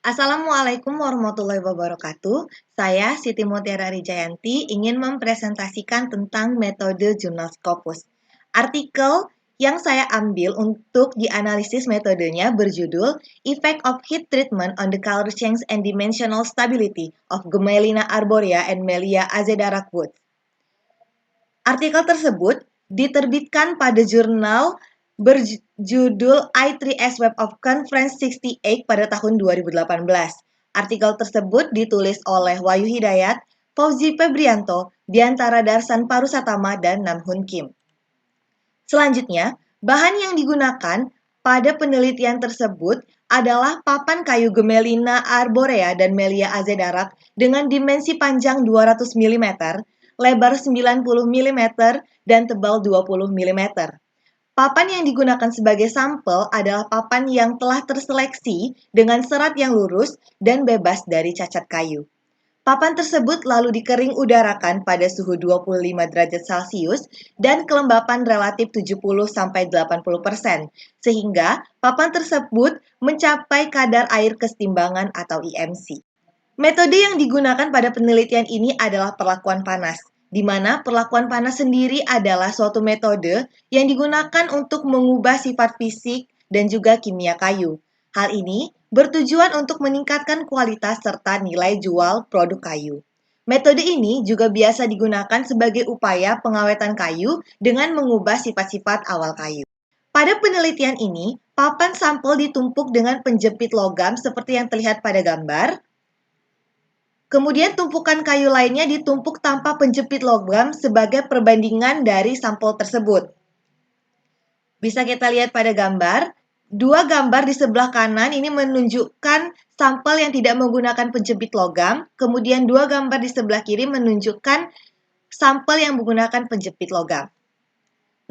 Assalamualaikum warahmatullahi wabarakatuh. Saya Siti Mutiara Rijayanti ingin mempresentasikan tentang metode jurnal Scopus. Artikel yang saya ambil untuk dianalisis metodenya berjudul Effect of Heat Treatment on the Color Change and Dimensional Stability of Gmelina arborea and Melia azedara Woods. Artikel tersebut diterbitkan pada jurnal berjudul I3S Web of Conference 68 pada tahun 2018. Artikel tersebut ditulis oleh Wahyu Hidayat, Fauzi Febrianto, Diantara Darsan Parusatama, dan Namhoon Kim. Selanjutnya, bahan yang digunakan pada penelitian tersebut adalah papan kayu Gmelina arborea dan Melia azedara dengan dimensi panjang 200 mm, lebar 90 mm, dan tebal 20 mm. Papan yang digunakan sebagai sampel adalah papan yang telah terseleksi dengan serat yang lurus dan bebas dari cacat kayu. Papan tersebut lalu dikering udarakan pada suhu 25 derajat Celcius dan kelembapan relatif 70-80%, sehingga papan tersebut mencapai kadar air kesetimbangan atau IMC. Metode yang digunakan pada penelitian ini adalah perlakuan panas, di mana perlakuan panas sendiri adalah suatu metode yang digunakan untuk mengubah sifat fisik dan juga kimia kayu. Hal ini bertujuan untuk meningkatkan kualitas serta nilai jual produk kayu. Metode ini juga biasa digunakan sebagai upaya pengawetan kayu dengan mengubah sifat-sifat awal kayu. Pada penelitian ini, papan sampel ditumpuk dengan penjepit logam seperti yang terlihat pada gambar. Kemudian tumpukan kayu lainnya ditumpuk tanpa penjepit logam sebagai perbandingan dari sampel tersebut. Bisa kita lihat pada gambar, dua gambar di sebelah kanan ini menunjukkan sampel yang tidak menggunakan penjepit logam, kemudian dua gambar di sebelah kiri menunjukkan sampel yang menggunakan penjepit logam.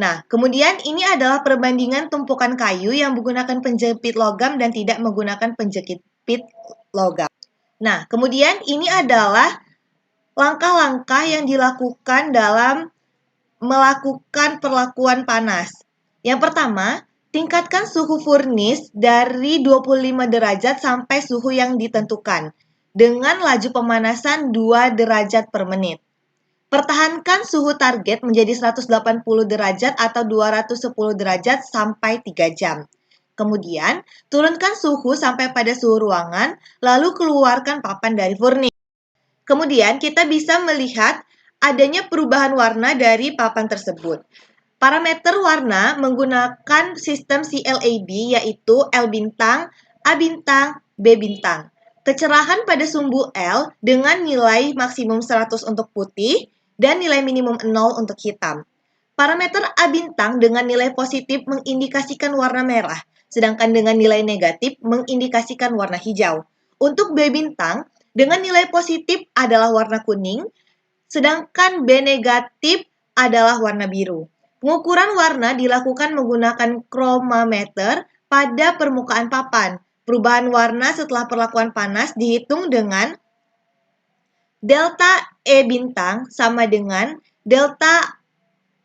Nah, kemudian ini adalah perbandingan tumpukan kayu yang menggunakan penjepit logam dan tidak menggunakan penjepit logam. Nah, kemudian ini adalah langkah-langkah yang dilakukan dalam melakukan perlakuan panas. Yang pertama, tingkatkan suhu furnace dari 25 derajat sampai suhu yang ditentukan dengan laju pemanasan 2 derajat per menit. Pertahankan suhu target menjadi 180 derajat atau 210 derajat sampai 3 jam. Kemudian, turunkan suhu sampai pada suhu ruangan, lalu keluarkan papan dari furnace. Kemudian, kita bisa melihat adanya perubahan warna dari papan tersebut. Parameter warna menggunakan sistem CLAB, yaitu L bintang, A bintang, B bintang. Kecerahan pada sumbu L dengan nilai maksimum 100 untuk putih dan nilai minimum 0 untuk hitam. Parameter A bintang dengan nilai positif mengindikasikan warna merah, sedangkan dengan nilai negatif mengindikasikan warna hijau. Untuk B bintang, dengan nilai positif adalah warna kuning, sedangkan B negatif adalah warna biru. Pengukuran warna dilakukan menggunakan chromometer pada permukaan papan. Perubahan warna setelah perlakuan panas dihitung dengan delta E bintang sama dengan delta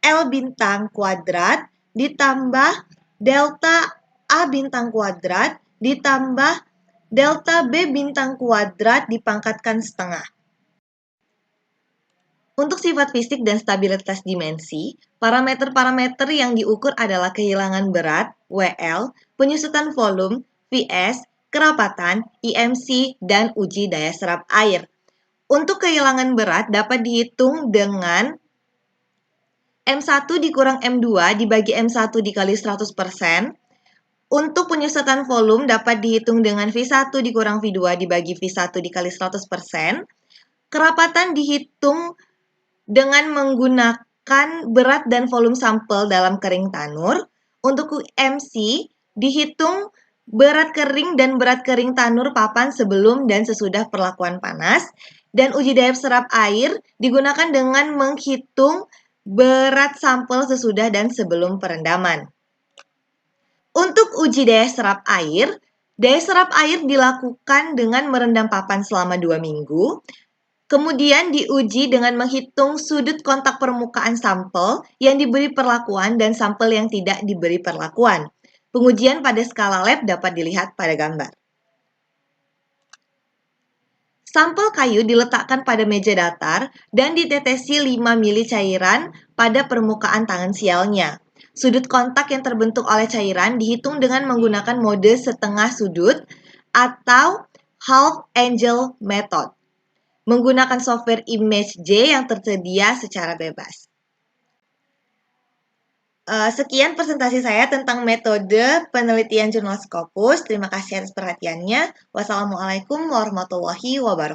L bintang kuadrat ditambah delta A bintang kuadrat ditambah delta B bintang kuadrat dipangkatkan setengah. Untuk sifat fisik dan stabilitas dimensi, parameter-parameter yang diukur adalah kehilangan berat, WL, penyusutan volume, VS, kerapatan, IMC, dan uji daya serap air. Untuk kehilangan berat dapat dihitung dengan M1 dikurang M2 dibagi M1 dikali 100%. Untuk penyusutan volume dapat dihitung dengan V1 dikurang V2 dibagi V1 dikali 100%. Kerapatan dihitung dengan menggunakan berat dan volume sampel dalam kering tanur. Untuk UMC dihitung berat kering dan berat kering tanur papan sebelum dan sesudah perlakuan panas. Dan uji daya serap air digunakan dengan menghitung berat sampel sesudah dan sebelum perendaman. Untuk uji daya serap air dilakukan dengan merendam papan selama 2 minggu. Kemudian diuji dengan menghitung sudut kontak permukaan sampel yang diberi perlakuan dan sampel yang tidak diberi perlakuan. Pengujian pada skala lab dapat dilihat pada gambar. Sampel kayu diletakkan pada meja datar dan ditetesi 5 mili cairan pada permukaan tangan sialnya. Sudut kontak yang terbentuk oleh cairan dihitung dengan menggunakan mode setengah sudut atau half angle method. Menggunakan software ImageJ yang tersedia secara bebas. Sekian presentasi saya tentang metode penelitian jurnal Scopus. Terima kasih atas perhatiannya. Wassalamualaikum warahmatullahi wabarakatuh.